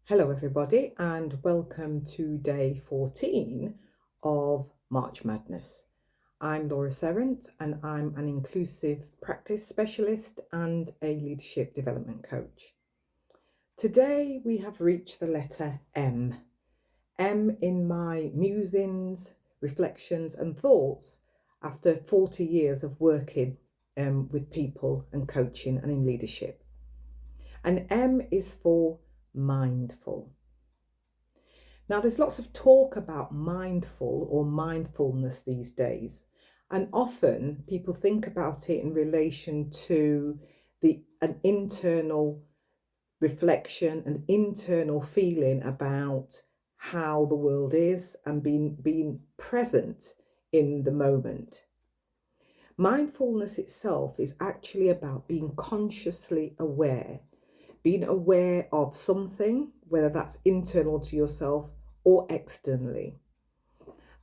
Hello, everybody, and welcome to day 14 of March Madness. I'm Laura Serrant, and I'm an inclusive practice specialist and a leadership development coach. Today, we have reached the letter M. M in my musings, reflections, and thoughts after 40 years of working with people and coaching and in leadership. And M is for mindful. Now, there's lots of talk about mindful or mindfulness these days, and often people think about it in relation to an internal reflection, an internal feeling about how the world is and being present in the moment. Mindfulness itself is actually about being consciously aware, being aware of something, whether that's internal to yourself or externally.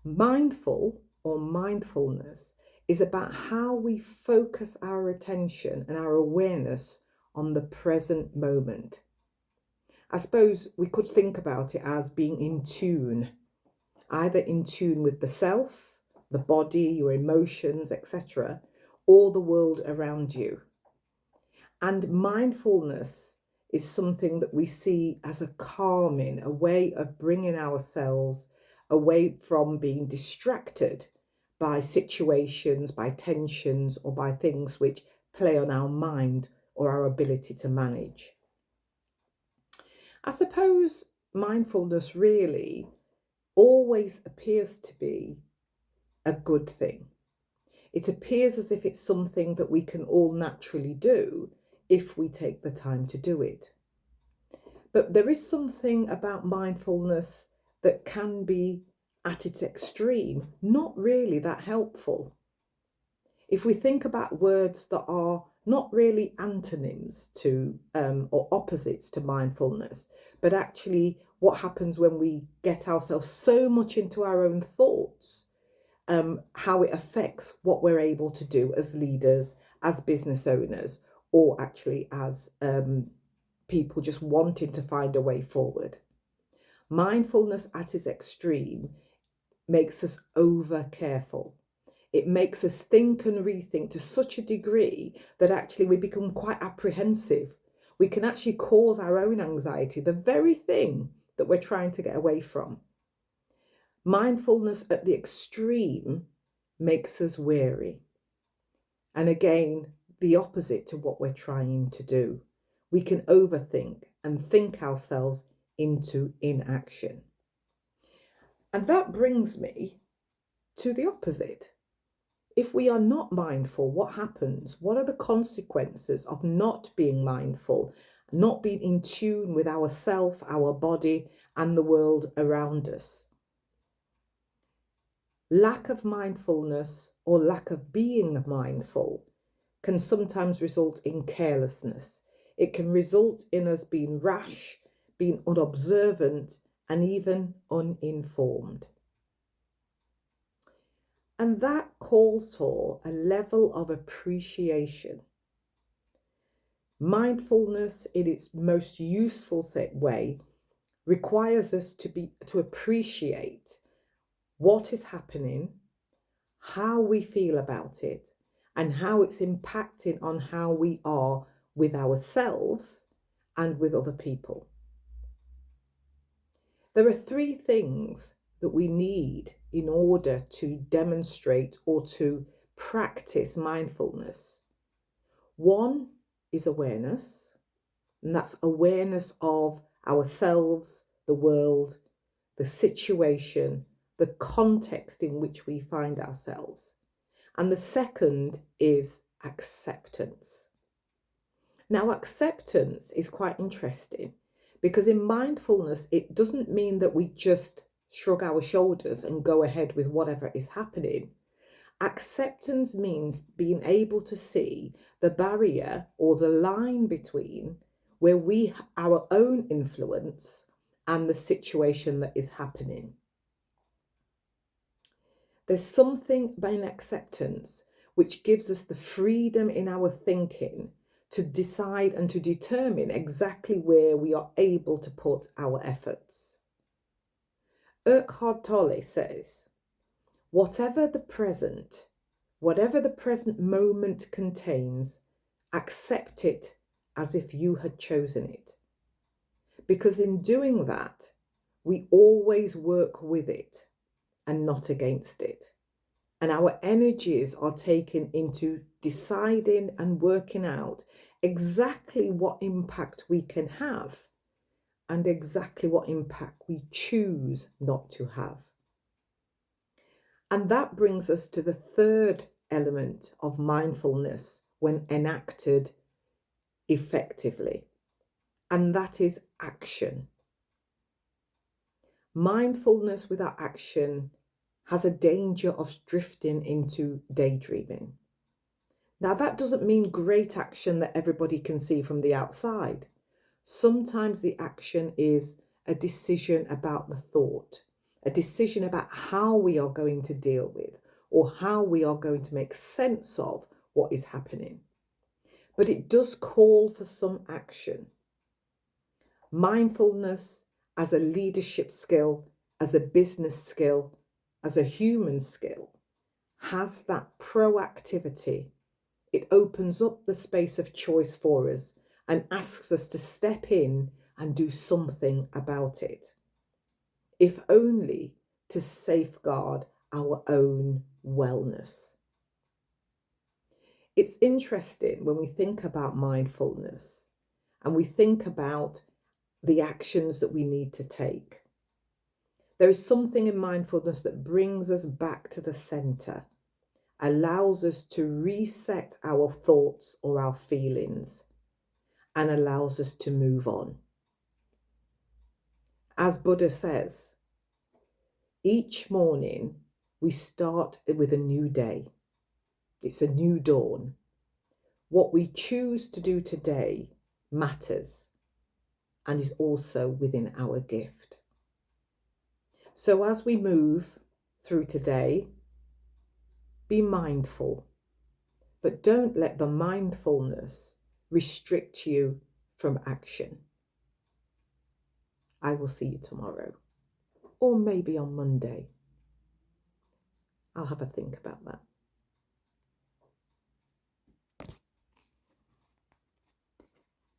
Mindful or mindfulness is about how we focus our attention and our awareness on the present moment. I suppose we could think about it as being in tune, either in tune with the self, the body, your emotions, etc., or the world around you. And mindfulness is something that we see as a calming, a way of bringing ourselves away from being distracted by situations, by tensions, or by things which play on our mind or our ability to manage. I suppose mindfulness really always appears to be a good thing. It appears as if it's something that we can all naturally do if we take the time to do it. But there is something about mindfulness that can be, at its extreme, not really that helpful. If we think about words that are not really antonyms to or opposites to mindfulness, but actually what happens when we get ourselves so much into our own thoughts, how it affects what we're able to do as leaders, as business owners, or actually as people just wanting to find a way forward. Mindfulness at its extreme makes us over careful. It makes us think and rethink to such a degree that actually we become quite apprehensive. We can actually cause our own anxiety, the very thing that we're trying to get away from. Mindfulness at the extreme makes us weary. And again, the opposite to what we're trying to do. We can overthink and think ourselves into inaction. And that brings me to the opposite. If we are not mindful, what happens? What are the consequences of not being mindful, not being in tune with ourself, our body, and the world around us? Lack of mindfulness or lack of being mindful can sometimes result in carelessness. It can result in us being rash, being unobservant, and even uninformed. And that calls for a level of appreciation. Mindfulness, in its most useful way, requires us to appreciate what is happening, how we feel about it, and how it's impacting on how we are with ourselves and with other people. There are three things that we need in order to demonstrate or to practice mindfulness. One is awareness, and that's awareness of ourselves, the world, the situation, the context in which we find ourselves. And the second is acceptance. Now, acceptance is quite interesting because in mindfulness, it doesn't mean that we just shrug our shoulders and go ahead with whatever is happening. Acceptance means being able to see the barrier or the line between where our own influence and the situation that is happening. There's something about acceptance which gives us the freedom in our thinking to decide and to determine exactly where we are able to put our efforts. Eckhart Tolle says, whatever the present moment contains, accept it as if you had chosen it. Because in doing that, we always work with it and not against it. And our energies are taken into deciding and working out exactly what impact we can have and exactly what impact we choose not to have. And that brings us to the third element of mindfulness when enacted effectively, and that is action. Mindfulness without action has a danger of drifting into daydreaming. Now, that doesn't mean great action that everybody can see from the outside. Sometimes the action is a decision about the thought, a decision about how we are going to deal with or how we are going to make sense of what is happening. But it does call for some action. Mindfulness as a leadership skill, as a business skill, as a human skill, has that proactivity. It opens up the space of choice for us and asks us to step in and do something about it, if only to safeguard our own wellness. It's interesting when we think about mindfulness and we think about the actions that we need to take. There is something in mindfulness that brings us back to the center, allows us to reset our thoughts or our feelings, and allows us to move on. As Buddha says, each morning we start with a new day. It's a new dawn. What we choose to do today matters and is also within our gift. So as we move through today, be mindful, but don't let the mindfulness restrict you from action. I will see you tomorrow, or maybe on Monday. I'll have a think about that.